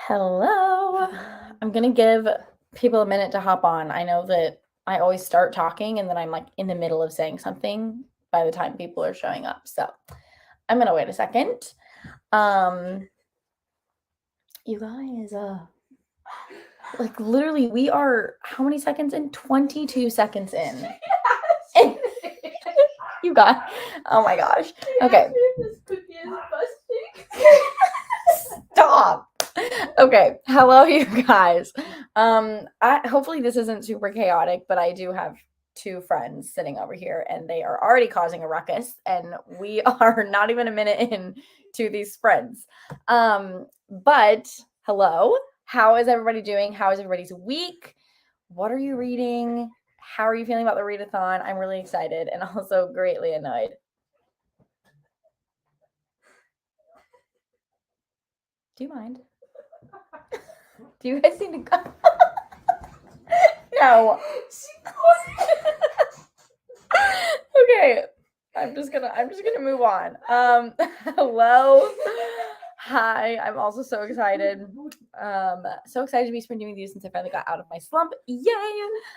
Hello. I'm going to give people a minute to hop on. I know that I always start talking and then I'm like in the middle of saying something by the time people are showing up. So I'm going to wait a second. You guys, like literally we are how many seconds in? 22 seconds in. You got, oh my gosh. Okay. Stop. Okay. Hello, you guys. Hopefully this isn't super chaotic, but I do have two friends sitting over here and they are already causing a ruckus and we are not even a minute in to these friends. But hello. How is everybody doing? How is everybody's week? What are you reading? How are you feeling about the readathon? I'm really excited and also greatly annoyed. Do you mind? Do you guys need to go? No. Okay. I'm just gonna move on. Hello. Hi. I'm also so excited. So excited to be spending with you since I finally got out of my slump. Yay!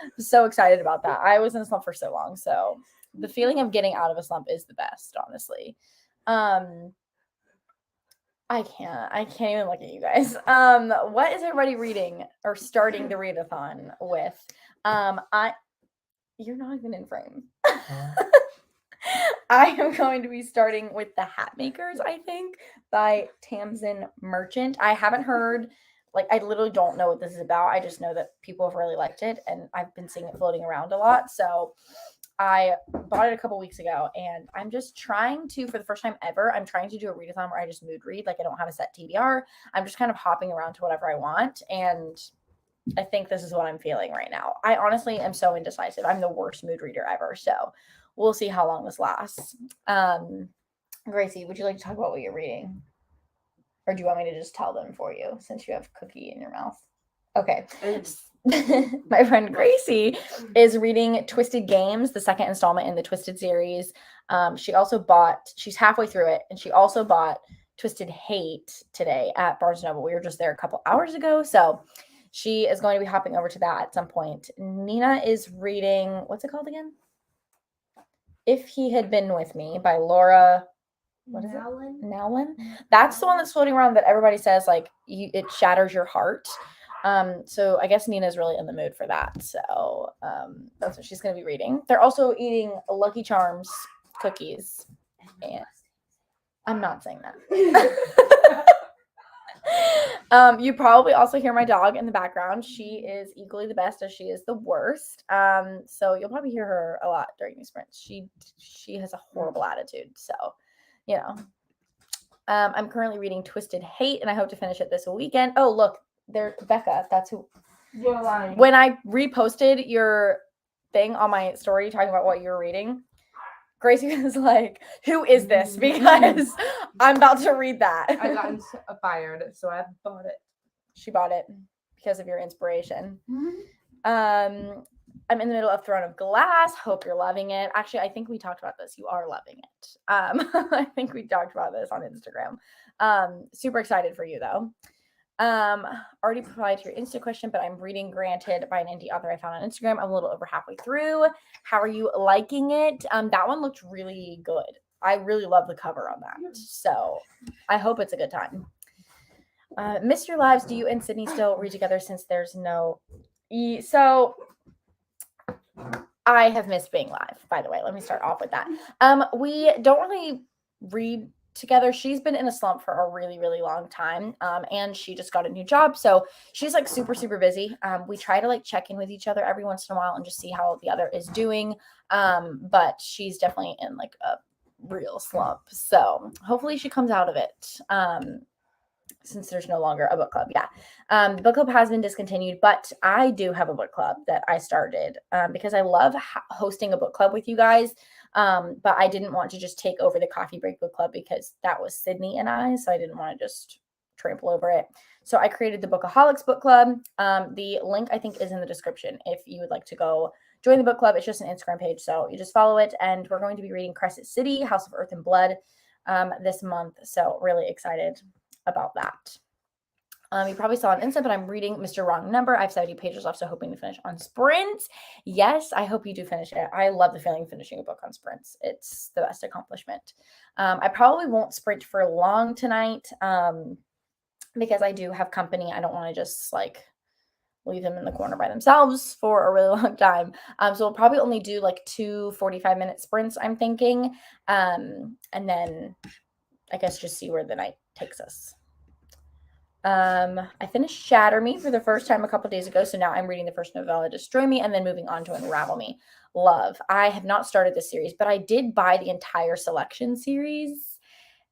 I'm so excited about that. I was in a slump for so long, so the feeling of getting out of a slump is the best, honestly. I can't even look at you guys. What is everybody reading or starting the readathon with? You're not even in frame. I am going to be starting with The Hat Makers, I think, by Tamsin Merchant. I haven't heard, I literally don't know what this is about. I just know that people have really liked it, and I've been seeing it floating around a lot. So I bought it a couple weeks ago, and I'm just trying to, for the first time ever, I'm trying to do a readathon where I just mood read. Like, I don't have a set TBR. I'm just kind of hopping around to whatever I want, and I think this is what I'm feeling right now. I honestly am so indecisive. I'm the worst mood reader ever, so we'll see how long this lasts. Gracie, would you like to talk about what you're reading? Or do you want me to just tell them for you since you have cookie in your mouth? Okay. My friend Gracie is reading Twisted Games, the second installment in the Twisted series. She's halfway through it, and she also bought Twisted Hate today at Barnes & Noble. We were just there a couple hours ago, so she is going to be hopping over to that at some point. Nina is reading, what's it called again? If He Had Been With Me by Laura. What is it? Nowlin? That's the one that's floating around that everybody says, it shatters your heart. So I guess Nina's really in the mood for that. So that's what she's going to be reading. They're also eating Lucky Charms cookies. And I'm not saying that. You probably also hear my dog in the background. She is equally the best as she is the worst. So you'll probably hear her a lot during these sprints. She has a horrible attitude. So, I'm currently reading Twisted Hate, and I hope to finish it this weekend. Oh, look, there's Becca. That's who. You're lying. When I reposted your thing on my story talking about what you were reading, Gracie was like, "Who is this?" Because I'm about to read that. I got inspired, so I bought it. She bought it because of your inspiration. I'm in the middle of Throne of Glass. Hope you're loving it. Actually, I think we talked about this. You are loving it. I think we talked about this on Instagram. Super excited for you, though. Already replied to your Insta question, but I'm reading Granted by an indie author I found on Instagram. I'm a little over halfway through. How are you liking it? That one looked really good. I really love the cover on that. So I hope it's a good time. Miss Your Lives, do you and Sydney still read together since there's no... So I have missed being live, by the way. Let me start off with that. We don't really read together. She's been in a slump for a really, really long time. And she just got a new job. So she's super, super busy. We try to check in with each other every once in a while and just see how the other is doing. But she's definitely in a real slump. So hopefully she comes out of it. Since there's no longer a book club. Yeah. The book club has been discontinued, but I do have a book club that I started because I love hosting a book club with you guys. But I didn't want to just take over the Coffee Break book club because that was Sydney and I, so I didn't want to just trample over it. So I created the Bookaholics book club. The link I think is in the description if you would like to go join the book club. It's just an Instagram page, so you just follow it. And we're going to be reading Crescent City, House of Earth and Blood this month. So really excited about that. You probably saw on Insta, but I'm reading Mr. Wrong Number. I have 70 pages left, so hoping to finish on sprints. Yes, I hope you do finish it. I love the feeling of finishing a book on sprints. It's the best accomplishment. I probably won't sprint for long tonight because I do have company. I don't want to just like leave them in the corner by themselves for a really long time. So we'll probably only do like 2 45-minute sprints, I'm thinking. And then I guess just see where the night takes us. I finished Shatter Me for the first time a couple days ago, so now I'm reading the first novella, Destroy Me, and then moving on to Unravel Me. Love. I have not started this series, but I did buy the entire Selection series,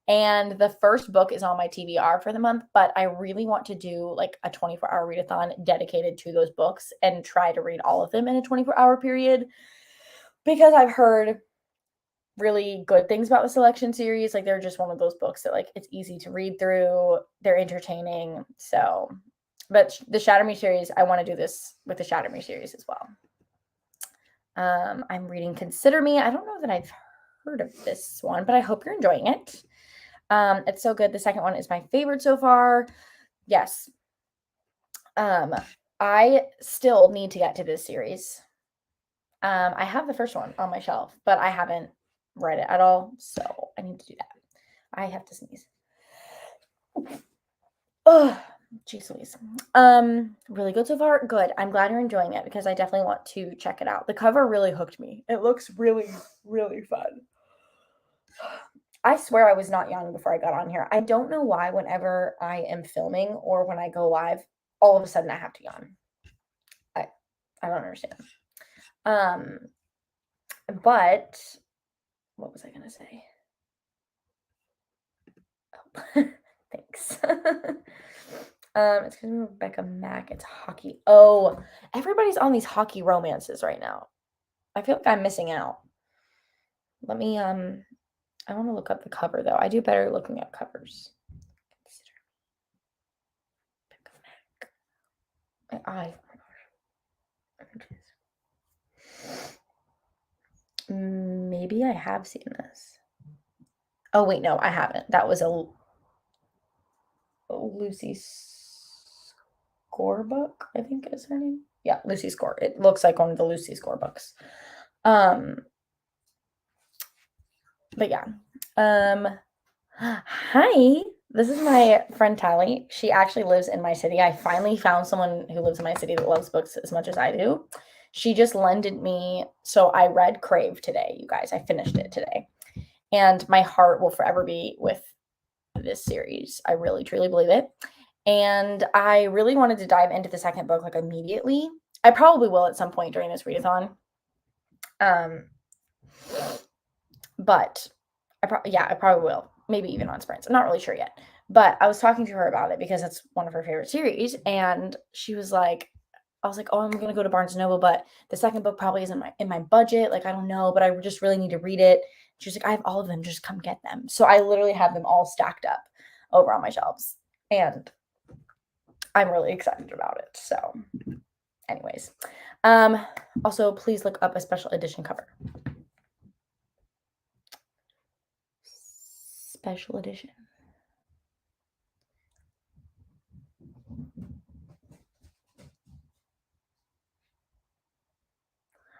and the first book is on my TBR for the month, but I really want to do like a 24-hour readathon dedicated to those books and try to read all of them in a 24-hour period because I've heard really good things about the Selection series. Like they're just one of those books that like it's easy to read through. They're entertaining. So, but the Shatter Me series, I want to do this with the Shatter Me series as well. I'm reading Consider Me. I don't know that I've heard of this one, but I hope you're enjoying it. It's so good. The second one is my favorite so far. Yes. I still need to get to this series. I have the first one on my shelf, but I haven't read it at all, so I need to do that. I have to sneeze. Oh, jeez Louise. Really good so far. Good. I'm glad you're enjoying it because I definitely want to check it out. The cover really hooked me. It looks really, really fun. I swear I was not young before I got on here. I don't know why whenever I am filming or when I go live, all of a sudden I have to yawn. I don't understand. But what was I gonna say? Oh, thanks. It's because Rebecca Mack. It's hockey. Oh, everybody's on these hockey romances right now. I feel like I'm missing out. Let me I want to look up the cover though. I do better looking at covers. Rebecca Mack. My eye. Maybe I have seen this. Oh wait, no, I haven't. That was a Lucy Score book, I think is her name. Yeah, Lucy Score. It looks like one of the Lucy Score books. But yeah. Hi. This is my friend Tally. She actually lives in my city. I finally found someone who lives in my city that loves books as much as I do. She just lended me. So I read Crave today, you guys. I finished it today. And my heart will forever be with this series. I really, truly believe it. And I really wanted to dive into the second book like immediately. I probably will at some point during this readathon. But I probably will. Maybe even on sprints. I'm not really sure yet. But I was talking to her about it because it's one of her favorite series. And she was like, I was like, oh, I'm going to go to Barnes & Noble, but the second book probably isn't in my budget. Like, I don't know, but I just really need to read it. She was like, I have all of them. Just come get them. So I literally have them all stacked up over on my shelves. And I'm really excited about it. So anyways, also please look up a special edition cover. Special edition.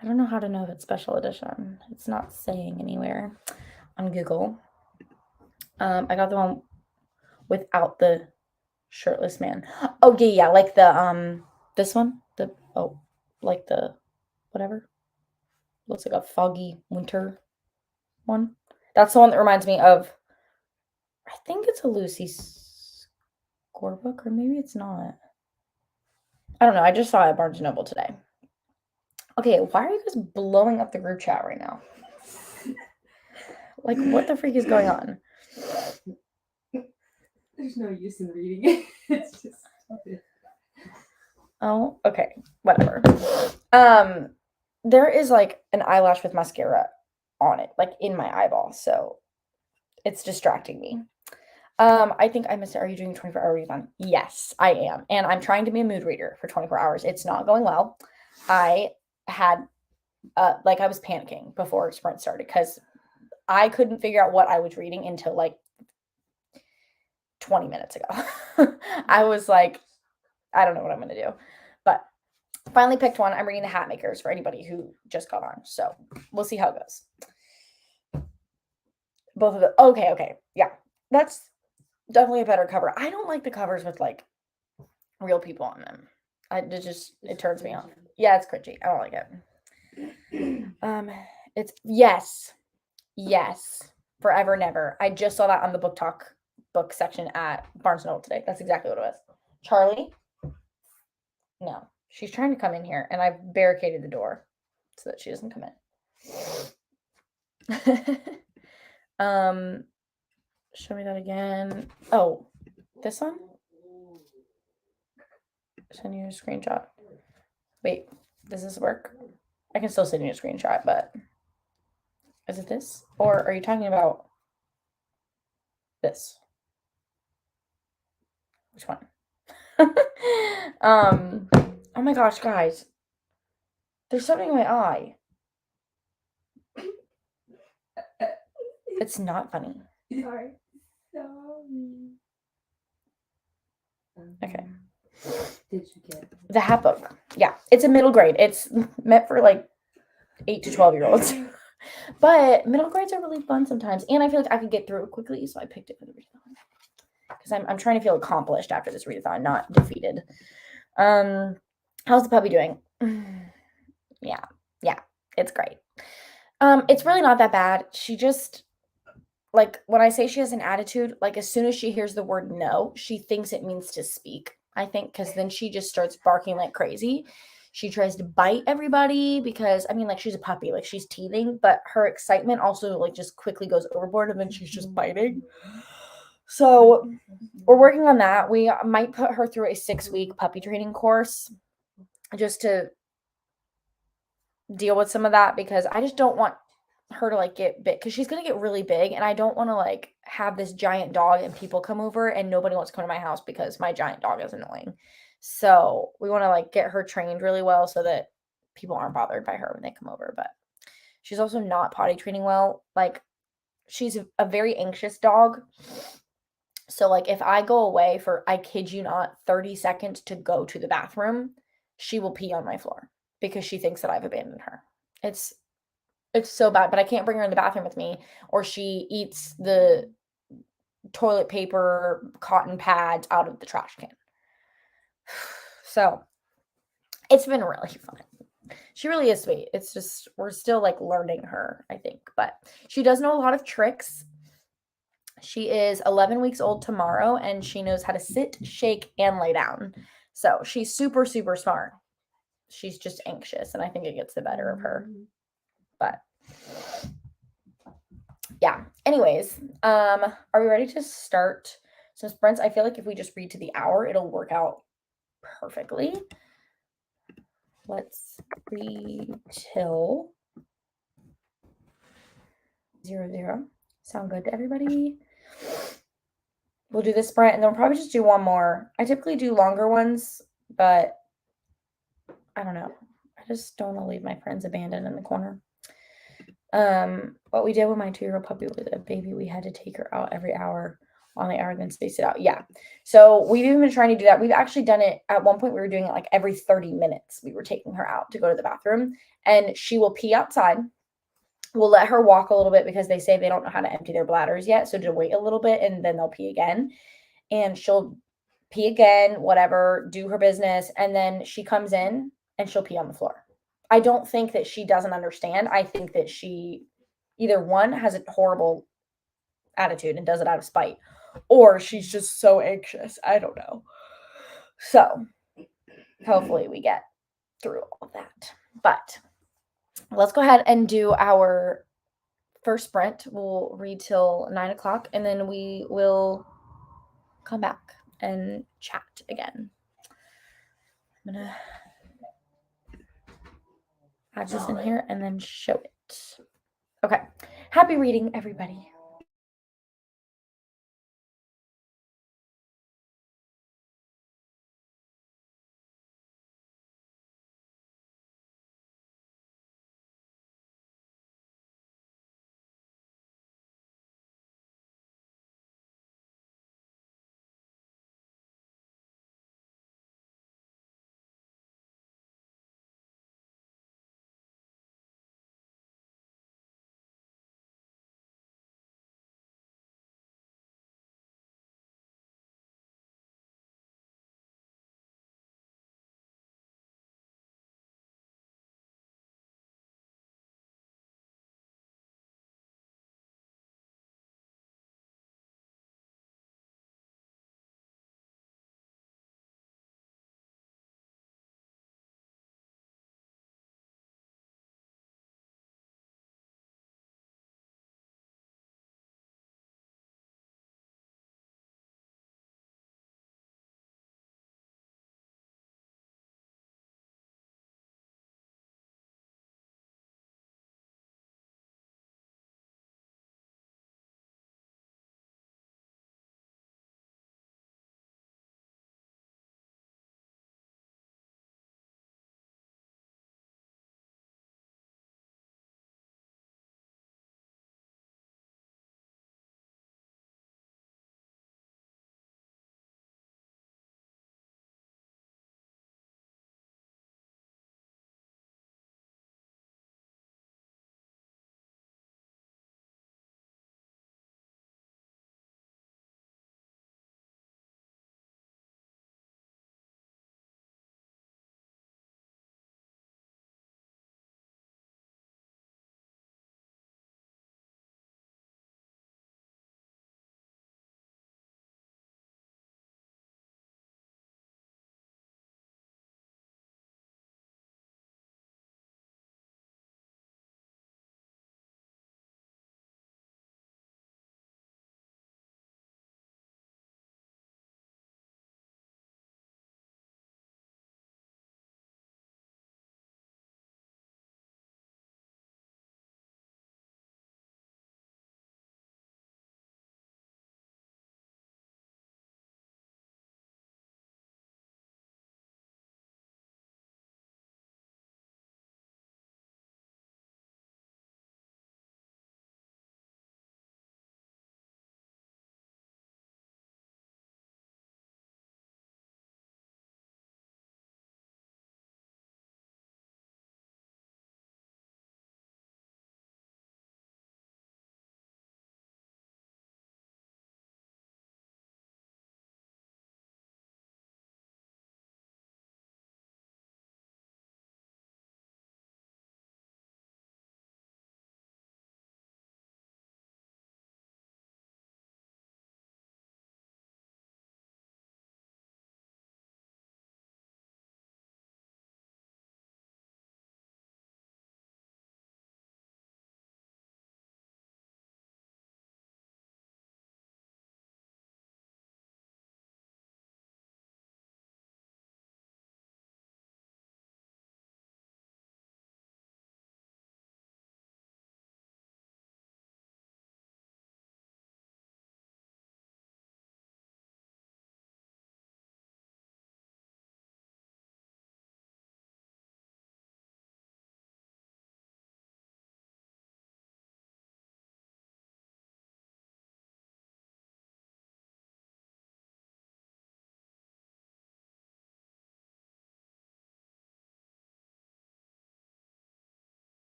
I don't know how to know if it's special edition. It's not saying anywhere on Google. I got the one without the shirtless man. Oh yeah, like the this one. Like the whatever. Looks like a foggy winter one. That's the one that reminds me of. I think it's a Lucy Score book, or maybe it's not. I don't know. I just saw it at Barnes & Noble today. Okay, why are you guys blowing up the group chat right now? Like, what the freak is going on? There's no use in reading it. It's just. Oh, okay. Whatever. There is like an eyelash with mascara on it, like in my eyeball, so it's distracting me. I think I missed it. Are you doing 24-hour readathon? Yes, I am. And I'm trying to be a mood reader for 24 hours. It's not going well. I had I was panicking before sprint started because I couldn't figure out what I was reading until like 20 minutes ago. I was like, I don't know what I'm going to do. But finally picked one. I'm reading The Hat Makers for anybody who just got on. So we'll see how it goes. Both of them. Okay. Yeah. That's definitely a better cover. I don't like the covers with like real people on them. It turns me off. Yeah, it's cringy. I don't like it. It's yes. Forever Never. I just saw that on the book section at Barnes & Noble today. That's exactly what it was. Charlie? No. She's trying to come in here, and I've barricaded the door so that she doesn't come in. Show me that again. Oh, this one? Send you a screenshot. Wait, does this work? I can still send you a screenshot, but is it this? Or are you talking about this? Which one? Oh my gosh, guys. There's something in my eye. It's not funny. Sorry. Okay. Did you get The Hat Book. Yeah, it's a middle grade. It's meant for like 8 to 12-year-olds. But middle grades are really fun sometimes. And I feel like I could get through it quickly, so I picked it for the readathon. Because I'm trying to feel accomplished after this readathon, not defeated. How's the puppy doing? Yeah, it's great. It's really not that bad. She just, like, when I say she has an attitude, like, as soon as she hears the word no, she thinks it means to speak, I think, because then she just starts barking like crazy. She tries to bite everybody because, I mean, like, she's a puppy, like, she's teething, but her excitement also, like, just quickly goes overboard, and then she's just biting. So we're working on that. We might put her through a 6-week puppy training course just to deal with some of that, because I just don't want her to like get big, because she's gonna get really big, and I don't want to like have this giant dog and people come over and nobody wants to come to my house because my giant dog is annoying. So we want to like get her trained really well so that people aren't bothered by her when they come over. But she's also not potty training well. Like, she's a very anxious dog. So like if I go away for, I kid you not, 30 seconds to go to the bathroom, she will pee on my floor because she thinks that I've abandoned her. It's so bad, but I can't bring her in the bathroom with me, or she eats the toilet paper, cotton pads out of the trash can. So it's been really fun. She really is sweet. It's just, we're still like learning her, I think, but she does know a lot of tricks. She is 11 weeks old tomorrow, and she knows how to sit, shake, and lay down. So she's super, super smart. She's just anxious, and I think it gets the better of her. But yeah. Anyways, are we ready to start some sprints? I feel like if we just read to the hour, it'll work out perfectly. Let's read till 00. Sound good to everybody? We'll do this sprint, and then we'll probably just do one more. I typically do longer ones, but I don't know. I just don't want to leave my friends abandoned in the corner. What we did with my 2-year-old puppy was a baby. We had to take her out every hour on the hour, then space it out. Yeah. So we've even been trying to do that. We've actually done it at one point. We were doing it like every 30 minutes. We were taking her out to go to the bathroom, and she will pee outside. We'll let her walk a little bit because they say they don't know how to empty their bladders yet. So to wait a little bit, and then they'll pee again, and she'll pee again, whatever, do her business. And then she comes in and she'll pee on the floor. I don't think that she doesn't understand. I think that she either, one, has a horrible attitude and does it out of spite, or she's just so anxious. I don't know. So hopefully we get through all of that. But let's go ahead and do our first sprint. We'll read till 9 o'clock, and then we will come back and chat again. I'm going to add this in here and then show it. Okay. Happy reading, everybody.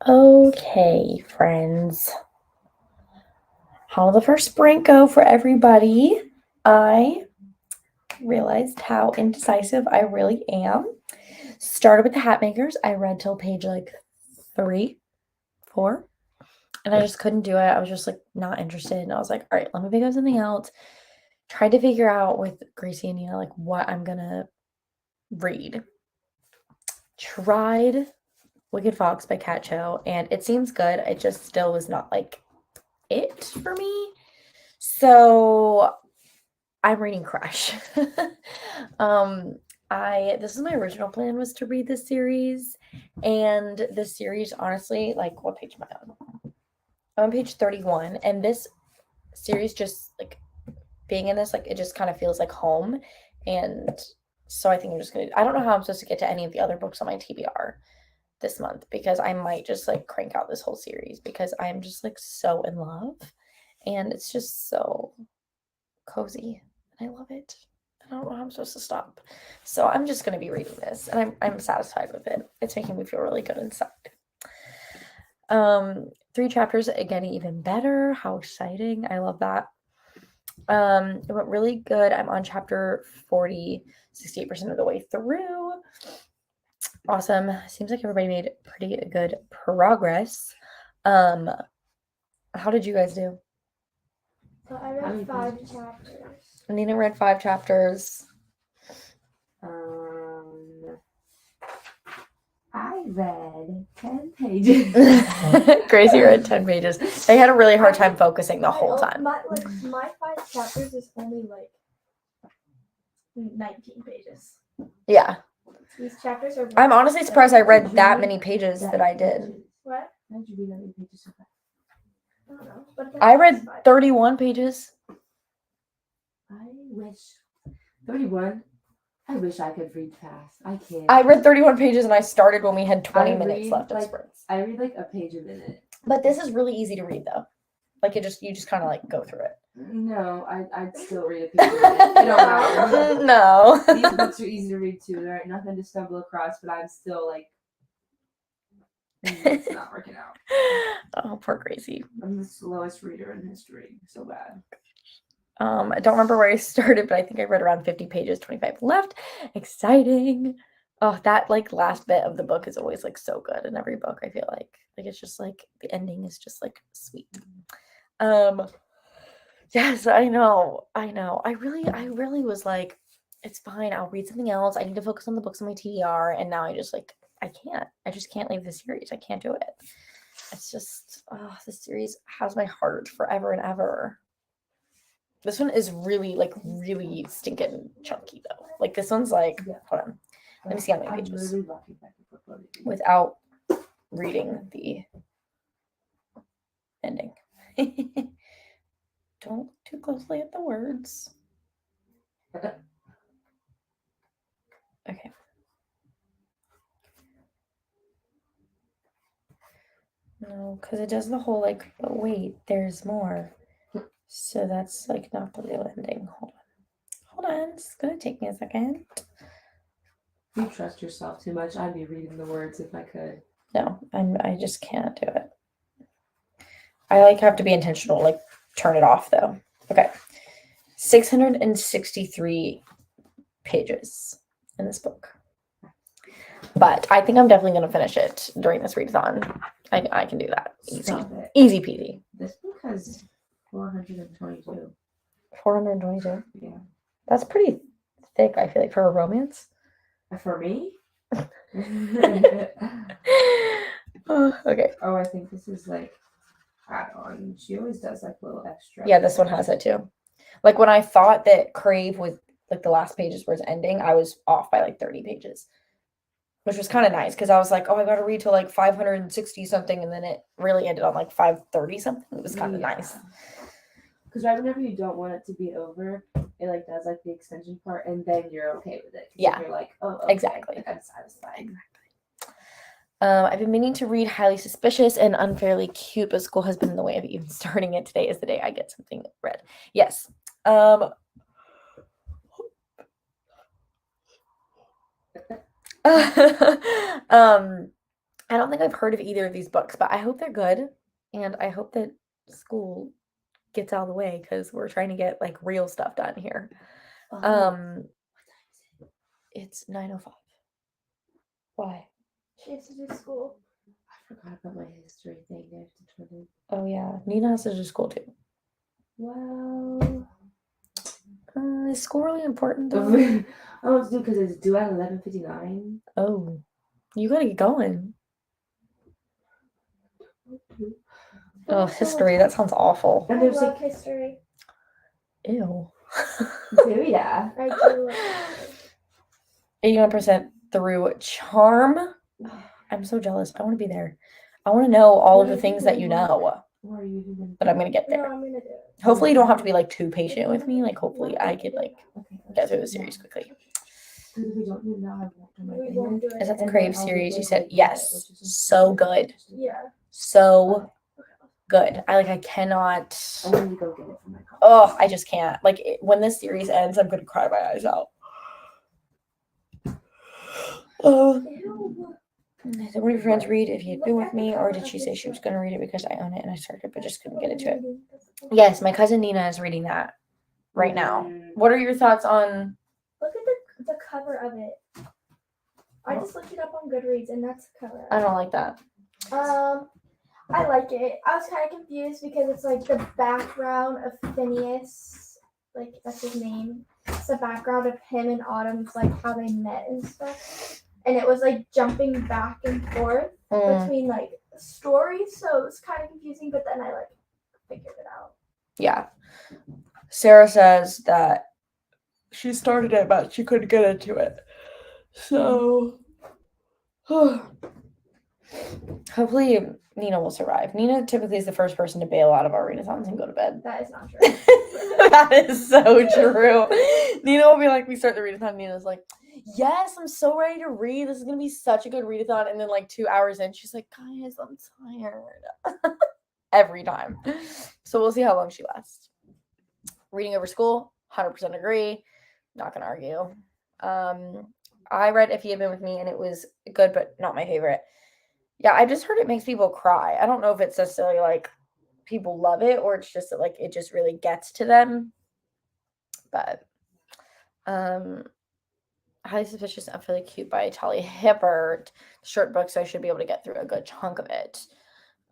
Okay, friends. How did the first sprint go for everybody? I realized how indecisive I really am. Started with the Hat Makers. I read till page like 3, 4, and I just couldn't do it. I was just like not interested. And I was like, all right, let me pick up something else. Tried to figure out with Gracie and Nina like what I'm gonna read. Tried Wicked Fox by Cat Cho, and it seems good. It just still was not like it for me. So I'm reading Crush. This is my original plan, was to read this series, and this series, honestly, like, what page am I on? I'm on page 31, and this series just like being in this, like, it just kind of feels like home, and so I think I'm just gonna. I don't know how I'm supposed to get to any of the other books on my TBR this month, because I might just like crank out this whole series because I'm just like so in love, and it's just so cozy. I love it. I don't know how I'm supposed to stop. So I'm just going to be reading this, and I'm satisfied with it. It's making me feel really good inside. 3 chapters, again, even better. How exciting. I love that. It went really good. I'm on chapter 40, 68% of the way through. Awesome. Seems like everybody made pretty good progress. How did you guys do? So I read 5 chapters. Nina read 5 chapters. I read 10 pages. Gracie read 10 pages. I had a really hard time focusing the whole time. My 5 chapters is only like 19 pages. Yeah. These chapters are. I'm honestly surprised I read that many pages that I did. What? How did you read that many pages so fast? I don't know. But I read 31 pages. I wish. 31? I wish I could read fast. I can't. I read 31 pages and I started when we had 20 minutes left of sprints. I read like a page a minute. But this is really easy to read though. Like you just kind of like go through it. No, I'd still read a page a minute. It don't matter. No. These books are easy to read too. There ain't nothing to stumble across, but I'm still like, it's not working out. Oh, poor Gracie. I'm the slowest reader in history. So bad. I don't remember where I started, but I think I read around 50 pages, 25 left. Exciting. Oh, that like last bit of the book is always like so good in every book, I feel like. Like it's just like the ending is just like sweet. Yes, I know. I really was like, it's fine. I'll read something else. I need to focus on the books on my TBR. And now I just like, I just can't leave the series. I can't do it. It's just, this series has my heart forever and ever. This one is really, like, really stinking chunky, though. Like, this one's like, hold on. Let me see how many pages. Without reading the ending. Don't look too closely at the words. Okay. No, because it does the whole, like, but wait, there's more. So that's, like, not the real ending. Hold on. It's going to take me a second. You trust yourself too much. I'd be reading the words if I could. No, I just can't do it. I, like, have to be intentional, like, turn it off, though. Okay. 663 pages in this book. But I think I'm definitely going to finish it during this readathon. I can do that. Easy peasy. This book has 422. 422? Yeah. That's pretty thick, I feel like, for a romance. For me? Okay. Oh, I think this is like add-on. She always does like little extra. Yeah, this one has it too. Like when I thought that Crave was like the last pages was ending, I was off by like 30 pages. Which was kind of nice because I was like, oh, I got to read till like 560 something, and then it really ended on like 530 something. It was kind of nice. Because right whenever you don't want it to be over, it like does like the extension part, and then you're okay with it. Yeah, you're like, oh, okay, exactly. Like, I'm satisfied. Exactly. I've been meaning to read Highly Suspicious and Unfairly Cute, but school has been in the way of even starting it. Today is the day I get something read. Yes. I don't think I've heard of either of these books, but I hope they're good, and I hope that school gets out of the way because we're trying to get like real stuff done here. Oh, It's 9:05. Why? She has to do school. I forgot about my history thing. I have to turn in. Oh yeah, Nina has to do school too. Well, Is school really important though? I want to do because it's due at 11:59. Oh, you gotta get going. Oh, history. That sounds awful. And I there's love like, history. Ew. yeah. I do love history. 81% through charm. I'm so jealous. I want to be there. I want to know all of the things that you know, Or are you even but I'm gonna get No, there. I'm gonna do it. Hopefully, you don't have to be like too patient with me. Like, hopefully, I could like okay? get through the series quickly. Because if we don't do it now, I won't do my We thing. won't do Is it. that the And Crave then I'll be series? You late said with it, yes. which is So good. Yeah. So good. I cannot. I need to go get it from my car. Oh, I just can't. Like when this series ends, I'm gonna cry my eyes out. Oh. Ew. Did one of your friends read If You'd Been With Me, or did she say she was gonna read it because I own it and I started but just couldn't get into it? Yes, my cousin Nina is reading that right now. What are your thoughts on? Look at the cover of it. I just looked it up on Goodreads and that's the cover. I don't like that. I like it. I was kind of confused because it's like the background of Phineas, like that's his name. It's the background of him and Autumn's like how they met and stuff. And it was like jumping back and forth between like stories, so it was kind of confusing. But then I like figured it out. Yeah. Sarah says that she started it, but she couldn't get into it. So hopefully Nina will survive. Nina typically is the first person to bail out of our readathons and go to bed. That is not true. That is so true. Nina will be like, we start the readathon. Nina's like, yes, I'm so ready to read. This is gonna be such a good readathon. And then like 2 hours in, she's like, guys, I'm tired. Every time. So we'll see how long she lasts. Reading over school, 100% agree. Not gonna argue. I read If You Had Been With Me and it was good, but not my favorite. Yeah, I just heard it makes people cry. I don't know if it's necessarily like people love it or it's just that like it just really gets to them. But Highly Suspicious and Really Cute by Talia Hibbert. Short book, so I should be able to get through a good chunk of it.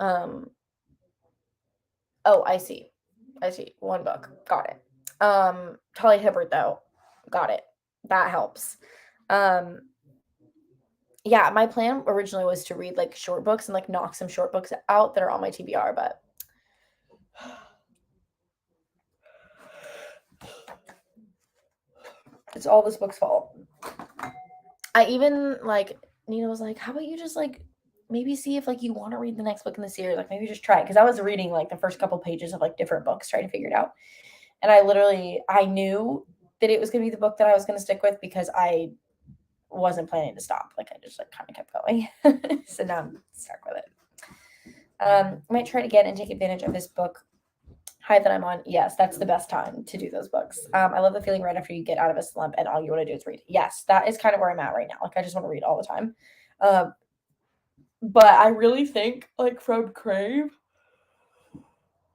Oh, I see. One book. Got it. Talia Hibbert though. Got it. That helps. Yeah, my plan originally was to read like short books and like knock some short books out that are on my TBR, but it's all this book's fault. I even like Nina was like, how about you just like maybe see if like you want to read the next book in the series, like maybe just try it, because I was reading like the first couple pages of like different books trying to figure it out, and I knew that it was going to be the book that I was going to stick with because I wasn't planning to stop. Like I just like kind of kept going. So now I'm stuck with it. I might try it again and take advantage of this book high that I'm on. Yes, that's the best time to do those books. I love the feeling right after you get out of a slump and all you want to do is read. Yes, that is kind of where I'm at right now. Like I just want to read all the time. But I really think like from Crave,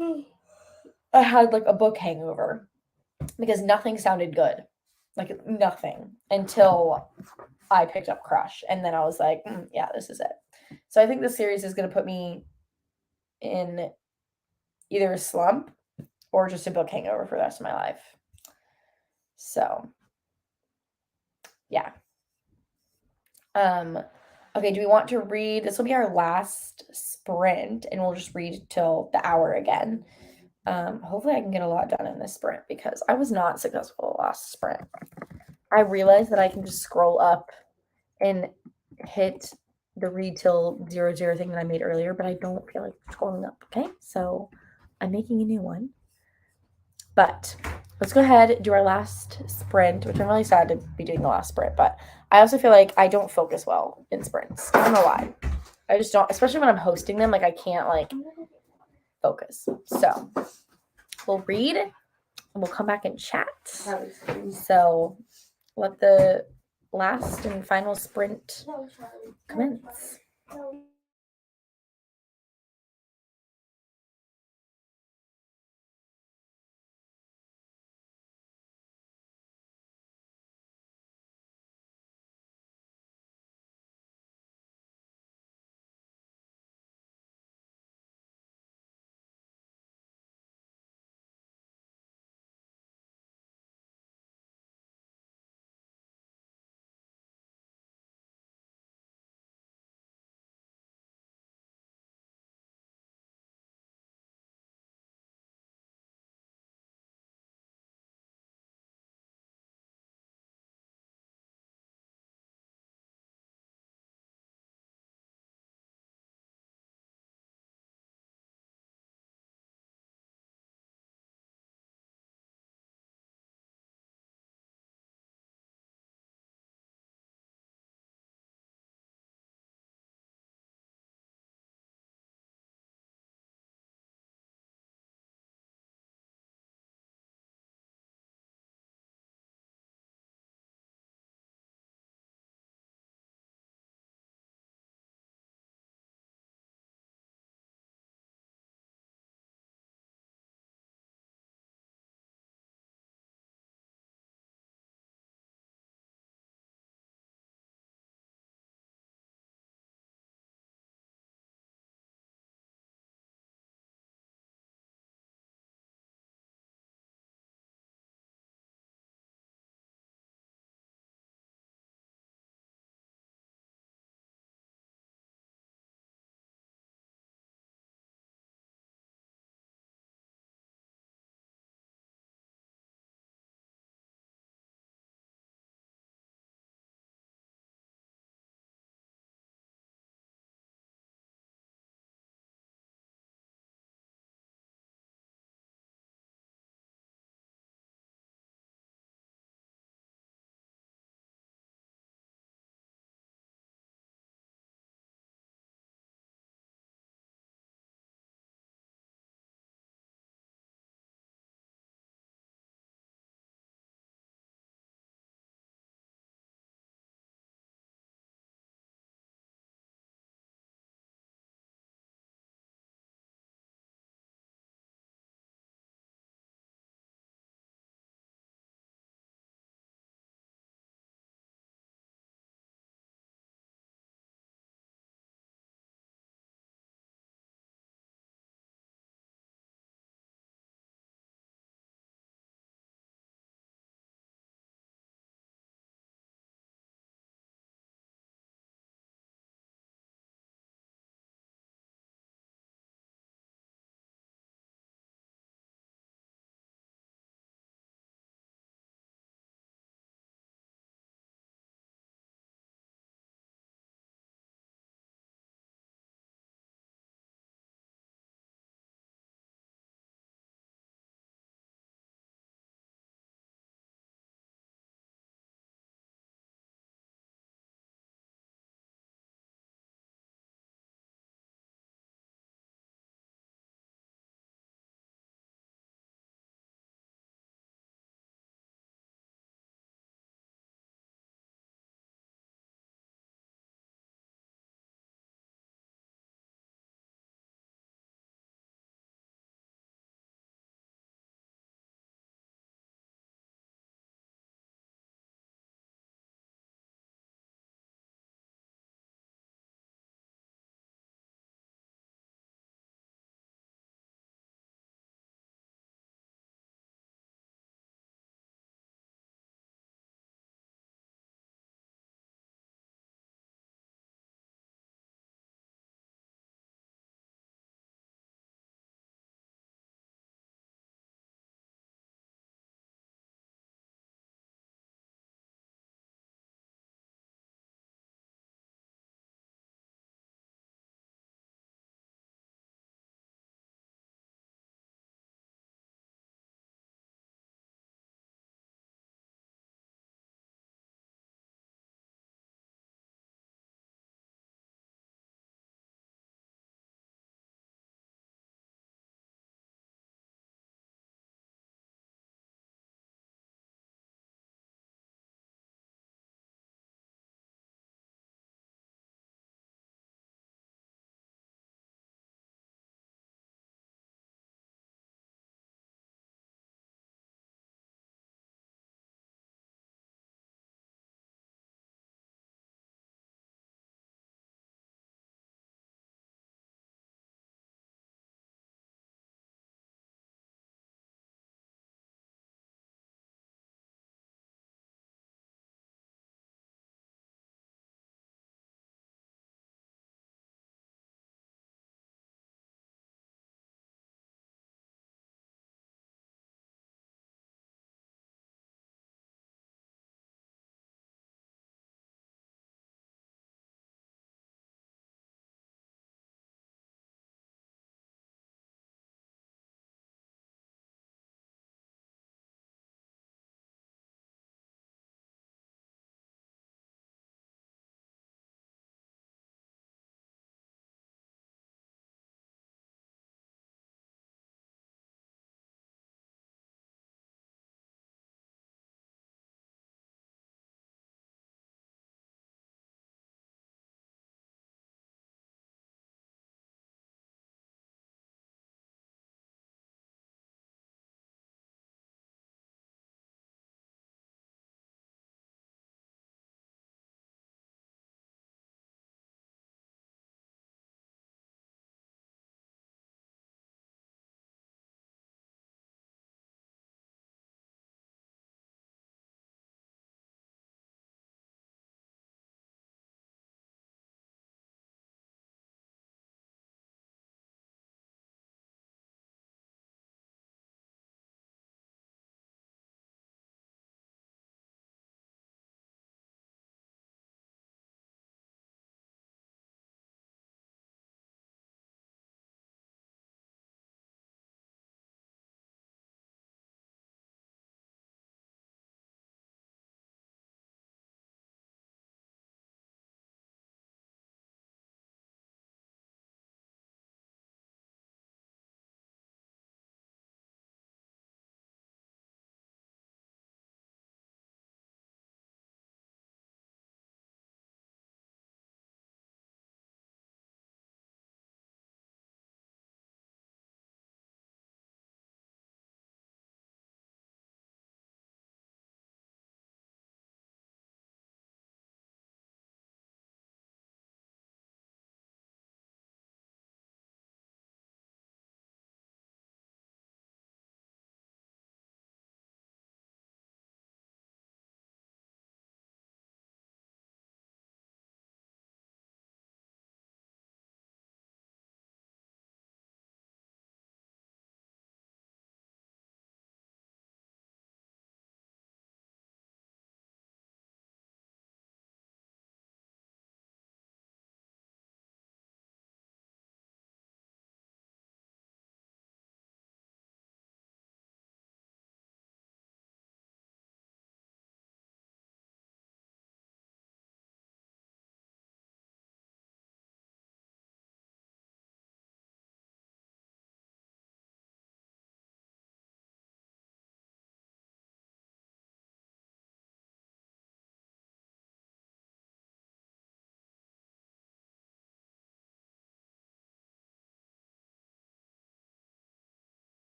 I had like a book hangover because nothing sounded good. Like nothing until I picked up Crush. And then I was like, yeah, this is it. So I think this series is going to put me in either a slump or just a book hangover for the rest of my life. So, yeah. Okay, do we want to read? This will be our last sprint, and we'll just read till the hour again. Hopefully I can get a lot done in this sprint because I was not successful last sprint. I realized that I can just scroll up and hit the read till 00 thing that I made earlier, but I don't feel like scrolling up. Okay, so I'm making a new one. But let's go ahead and do our last sprint, which I'm really sad to be doing the last sprint, but I also feel like I don't focus well in sprints. I don't know why. I just don't, especially when I'm hosting them, like I can't like focus. So we'll read and we'll come back and chat. So let the last and final sprint commence. No.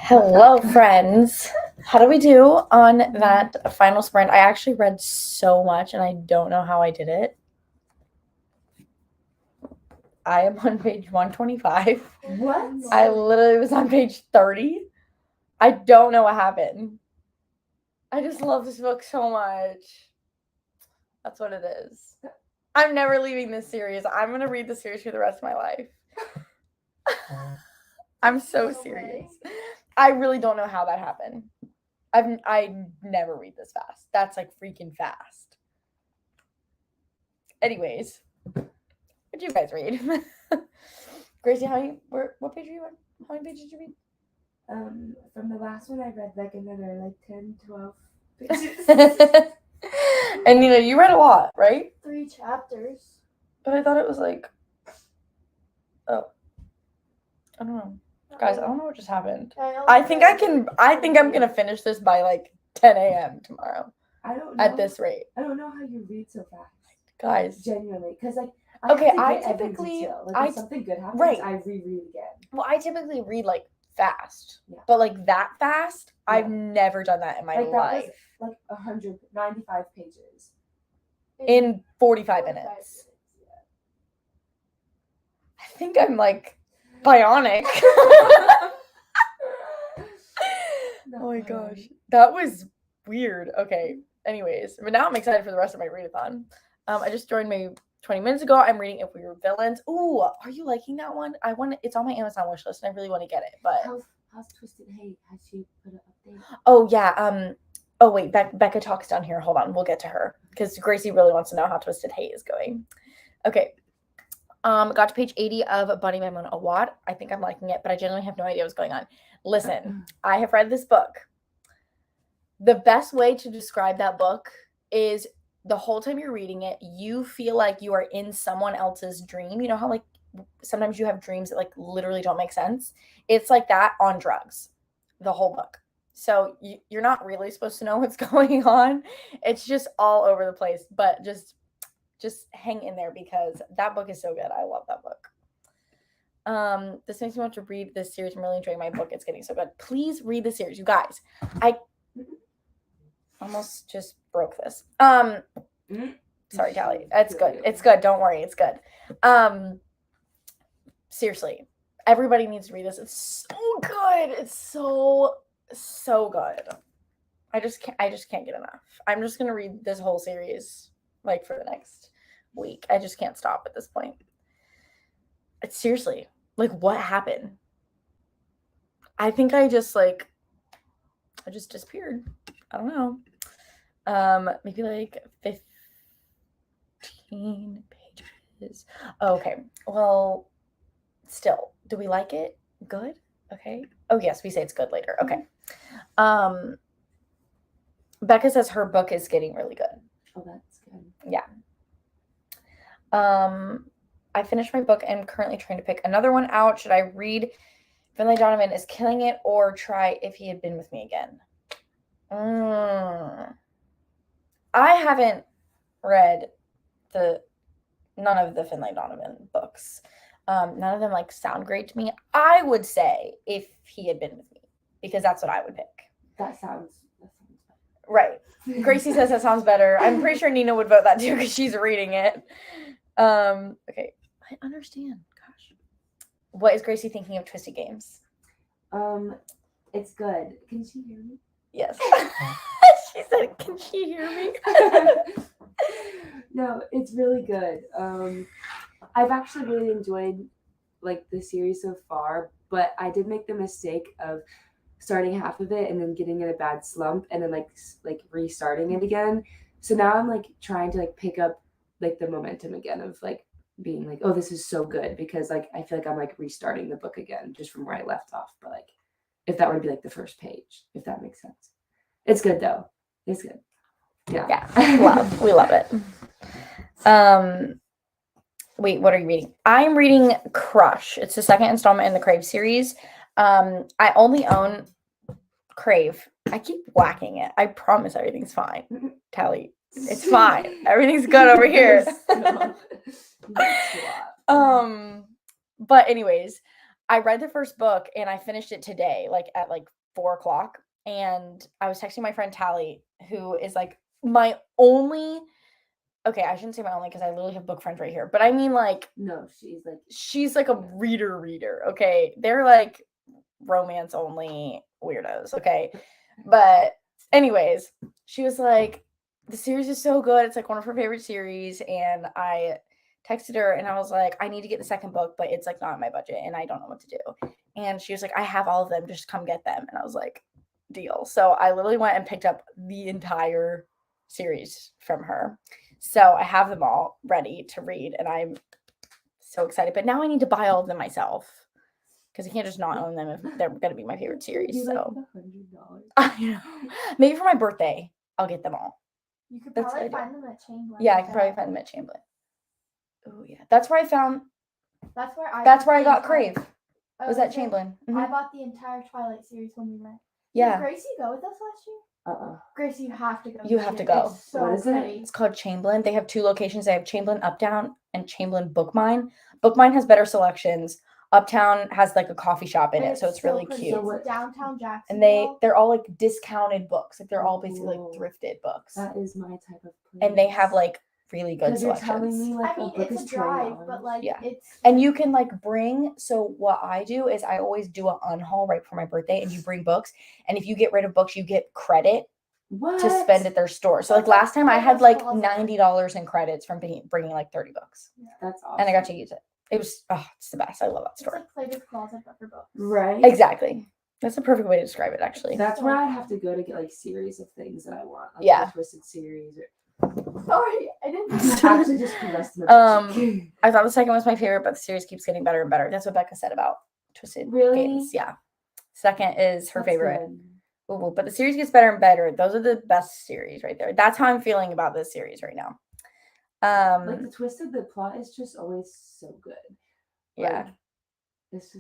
Hello, friends. How do we do on that final sprint? I actually read so much and I don't know how I did it. I am on page 125. What? I literally was on page 30. I don't know what happened. I just love this book so much. That's what it is. I'm never leaving this series. I'm going to read the series for the rest of my life. I'm so serious. I really don't know how that happened. I never read this fast. That's like freaking fast. Anyways, what did you guys read? Gracie, what page are you on? How many pages did you read? From the last one I read like another like 10, 12 pages. And Nina, you read a lot, right? 3 chapters. But I thought it was like, oh, I don't know. Guys, I don't know what just happened. I think I'm going to finish this by like 10 a.m. tomorrow. I don't know. At this rate. I don't know how you read so fast. Guys. Genuinely. Because like, I have to get every typically- detail. Like, if something good happens, right. I reread again. Well, I typically read like fast. Yeah. But like that fast, Yeah. I've never done that in my Like, that life. was like 195 pages. In 45 minutes. I think I'm like bionic. Oh my gosh. That was weird. Okay. Anyways, but now I'm excited for the rest of my readathon. I just joined my 20 minutes ago. I'm reading If We Were Villains. Ooh, are you liking that one? It's on my Amazon wish list and I really want to get it. But How's Twisted Hay? Has she put an update? oh yeah. Oh wait, Becca talks down here. Hold on, we'll get to her. Because Gracie really wants to know how Twisted Hay is going. Okay. Got to page 80 of Bunny by Mona Awad. I think I'm liking it, but I genuinely have no idea what's going on. Listen, I have read this book. The best way to describe that book is the whole time you're reading it, you feel like you are in someone else's dream. You know how like sometimes you have dreams that like literally don't make sense? It's like that on drugs, the whole book. So you're not really supposed to know what's going on. It's just all over the place, but just hang in there because that book is so good. I love that book. This makes me want to read this series. I'm really enjoying my book. It's getting so good. Please read the series, you guys. I almost just broke this. Sorry, Callie. It's good. It's good. Don't worry. It's good. Seriously, everybody needs to read this. It's so good. It's so good. I just can't get enough. I'm just gonna read this whole series like for the next week. I just can't stop at this point. It's seriously like what happened? I think I just disappeared. I don't know. Maybe like 15 pages. Oh, okay. Well, still, do we like it? Good? Okay. Oh yes, we say it's good later. Okay. Becca says her book is getting really good. Oh, that's good. Yeah. I finished my book and I'm currently trying to pick another one out. Should I read Finlay Donovan is Killing It or try If He Had Been With Me Again? I haven't read none of the Finlay Donovan books. None of them like sound great to me. I would say If He Had Been With Me because that's what I would pick. That sounds better. Right. Gracie says that sounds better. I'm pretty sure Nina would vote that too because she's reading it. Okay. I understand. Gosh. What is Gracie thinking of Twisted Games? It's good. Can she hear me? Yes. She said, can she hear me? No, it's really good. I've actually really enjoyed like the series so far, but I did make the mistake of starting half of it and then getting in a bad slump and then like restarting it again. So now I'm like trying to like pick up like the momentum again of like being like, oh, this is so good because like I feel like I'm like restarting the book again just from where I left off. But like if that were to be like the first page, if that makes sense. It's good though. It's good. Yeah. Yeah. We love it. Wait, what are you reading? I'm reading Crush. It's the second installment in the Crave series. I only own Crave. I keep whacking it. I promise everything's fine. Tally. It's fine. Everything's good over here. But anyways, I read the first book and I finished it today, like at like 4:00. And I was texting my friend Tally, who is like my only. Okay, I shouldn't say my only because I literally have book friends right here. But I mean, like, No, she's like a reader. Okay, they're like romance only weirdos. Okay, but anyways, she was like, the series is so good. It's like one of her favorite series, and I texted her and I was like, I need to get the second book, but it's like not in my budget, and I don't know what to do. And she was like, I have all of them. Just come get them. And I was like, deal. So I literally went and picked up the entire series from her. So I have them all ready to read, and I'm so excited. But now I need to buy all of them myself because I can't just not own them if they're going to be my favorite series. You like So the $100. I know. Maybe for my birthday, I'll get them all. You could That's probably the idea. find them at Chamberlain. Yeah, I can probably find them at Chamberlain. Oh yeah, that's where I found. That's where I. That's where I the got entire- Crave. Oh, Was is at it? Chamberlain. I Mhm. bought the entire Twilight series when we went. Yeah. Did Gracie go with us last year? Gracie, you have to go. You this have to year. go. It's so What is it? pretty. It's called Chamberlain. They have 2 locations. They have Chamberlain Uptown and Chamberlain Bookmine. Bookmine has better selections. Uptown has like a coffee shop in And it, so it's really pretty. cute. So It's what- downtown And Jacksonville. they're all like discounted books. Like they're all basically Whoa. like thrifted books. That is my type of place. And they have like really good Because you're telling selections. me like I mean, a book it's is a drive, $20. but like Yeah. it's. And you can like bring, so what I do is I always do an unhaul right before my birthday, and you bring books. And if you get rid of books, you get credit What? to spend at their store. So like That's like last time I had Plato's like Closet. $90 in credits from bringing like 30 books. That's awesome. And I got to use it. It was, it's the best. I love that It's store. like Plato's Closet, but for books. Right. Exactly. That's the perfect way to describe it, actually. That's where I'd have to go to get like series of things that I want. Like Yeah. the Twisted series. Sorry, I didn't. Actually, just caressed my cheek. I thought the second was my favorite, but the series keeps getting better and better. That's what Becca said about Twisted Really? Games. Yeah. Second is her That's favorite. good. Ooh, but the series gets better and better. Those are the best series right there. That's how I'm feeling about this series right now. Like the Twisted, the plot is just always so good. Yeah. Like, it's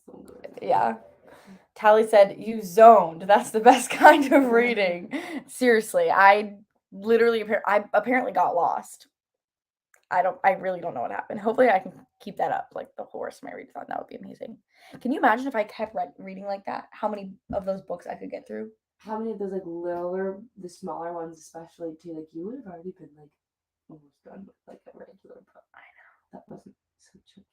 so good. Yeah. Tally said, you zoned. That's the best kind of reading. Seriously, I literally, I apparently got lost. I really don't know what happened. Hopefully I can keep that up like the whole rest of my readathon. That would be amazing. Can you imagine if I kept reading like that? How many of those books I could get through? How many of those like littler, the smaller ones especially too, like you would have already been like almost done with like a regular book. I know. That wasn't so tricky.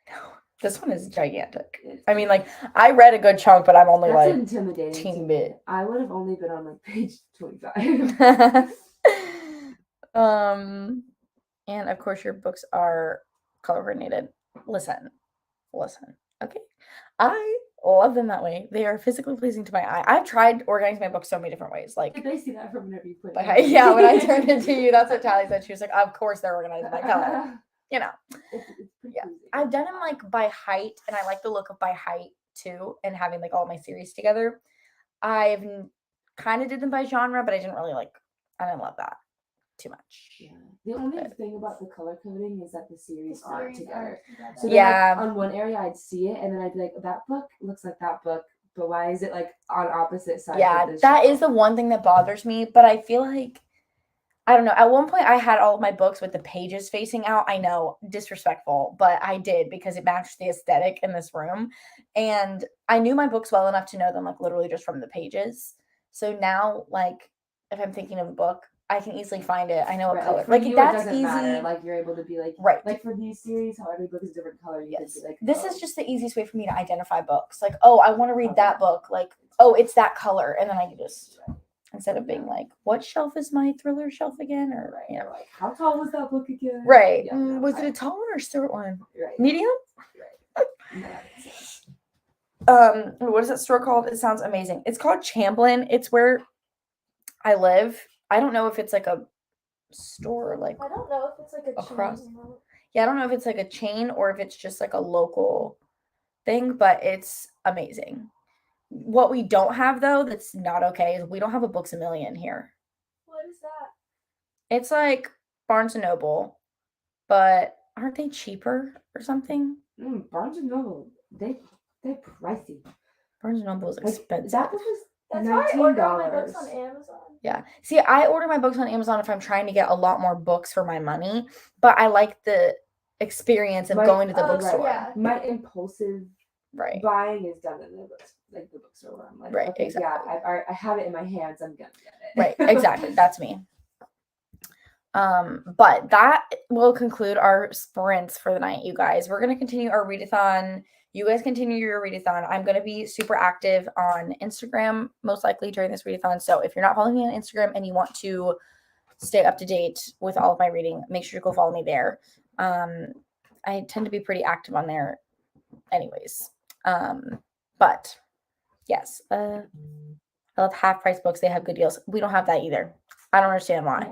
I know. This one is gigantic. It's- I mean, like, I read a good chunk, but I'm only That's like intimidating. teeny to me. bit. I would have only been on like page 25. And of course your books are color coordinated. Listen. Okay. I love them that way. They are physically pleasing to my eye. I've tried organizing my books so many different ways. Like, They see that from whenever you put. but yeah, when I turned it to you, that's what Tally said. She was like, of course they're organized by color. You know. It's pretty Yeah. pleasing. I've done them like by height, and I like the look of by height too, and having like all my series together. I've kind of did them by genre, but I didn't love that too much. Yeah. The only But- thing about the color coding is that the series The aren't series together. aren't So together. then, Yeah. like, on one area I'd see it, and then I'd be like, that book looks like that book, but why is it like on opposite sides? Yeah, of this that shelf? is the one thing that bothers me, but I feel like I don't know. At one point I had all of my books with the pages facing out. I know, disrespectful, but I did because it matched the aesthetic in this room. And I knew my books well enough to know them like literally just from the pages. So now like if I'm thinking of a book, I can easily find it. I know what Right, color. for Like you, it that's doesn't easy. matter. Like you're able to be like, Right. like for these series, how every book is a different color. You Yes. can be like, This oh, is just the easiest way for me to identify books. Like, oh, I want to read that book. Like, oh, it's that color. And then I can just, instead of being like, what shelf is my thriller shelf again? Or, right. you know. Or like, how tall was that book again? Right. Yeah, no, Was I- it a tall one or a short one? Right. Medium? Right. No, that's- What is that store called? It sounds amazing. It's called Chamberlain. It's where I live. I don't know if it's like a store, like I don't know if it's like a Across- chain or not. yeah, I don't know if it's like a chain or if it's just like a local thing, but it's amazing. What we don't have though, that's not okay, is we don't have a Books A Million here. What is that? It's like Barnes and Noble, but aren't they cheaper or something? Barnes and Noble, they're pricey. Barnes and Noble is Like, expensive. that book was That's why I order all my books $19. on Amazon. Yeah. See, I order my books on Amazon if I'm trying to get a lot more books for my money, but I like the experience of My- going to the Oh, bookstore. yeah. My impulsive Right. buying is done in the bookstore where I'm like, Right, okay, exactly. yeah, I have it in my hands. I'm gonna get it. Right, exactly. That's me. But that will conclude our sprints for the night, you guys. We're gonna continue our readathon. You guys continue your readathon. I'm gonna be super active on Instagram, most likely during this readathon. So if you're not following me on Instagram and you want to stay up to date with all of my reading, make sure to go follow me there. I tend to be pretty active on there anyways. But yes, I love half price books. They have good deals. We don't have that either. I don't understand why.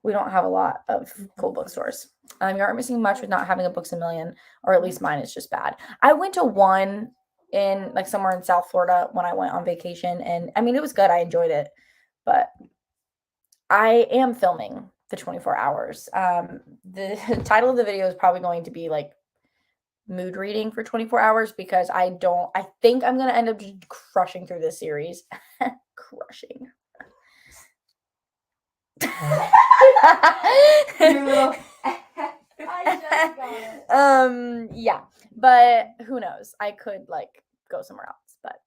We don't have a lot of cool bookstores. You aren't missing much with not having a Books a Million, or at least mine is just bad. I went to one in like somewhere in South Florida when I went on vacation, and I mean it was good. I enjoyed it, but I am filming the 24 hours. The title of the video is probably going to be like mood reading for 24 hours because I think I'm gonna end up just crushing through this series. Crushing. Your little I just got it. Yeah, but who knows? I could like go somewhere else. But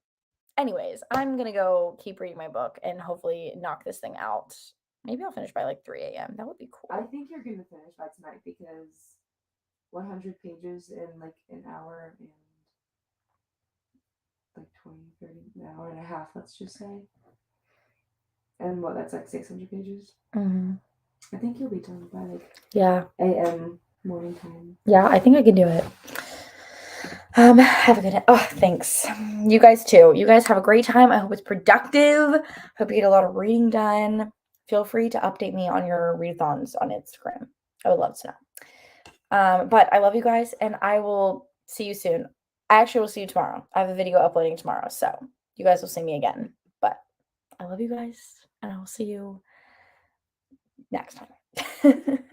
anyways, I'm gonna go keep reading my book and hopefully knock this thing out. Maybe I'll finish by like 3 a.m. That would be cool. I think you're gonna finish by tonight because 100 pages in like an hour and like 20, 30, an hour and a half, let's just say. And what, that's like 600 pages? Mm-hmm. I think you'll be done by like Yeah. a.m. morning time. Yeah, I think I can do it. Have a good day. Oh, thanks. You guys too. You guys have a great time. I hope it's productive. Hope you get a lot of reading done. Feel free to update me on your readathons on Instagram. I would love to know. But I love you guys, and I will see you soon. I actually will see you tomorrow. I have a video uploading tomorrow, so you guys will see me again. But I love you guys, and I will see you next time.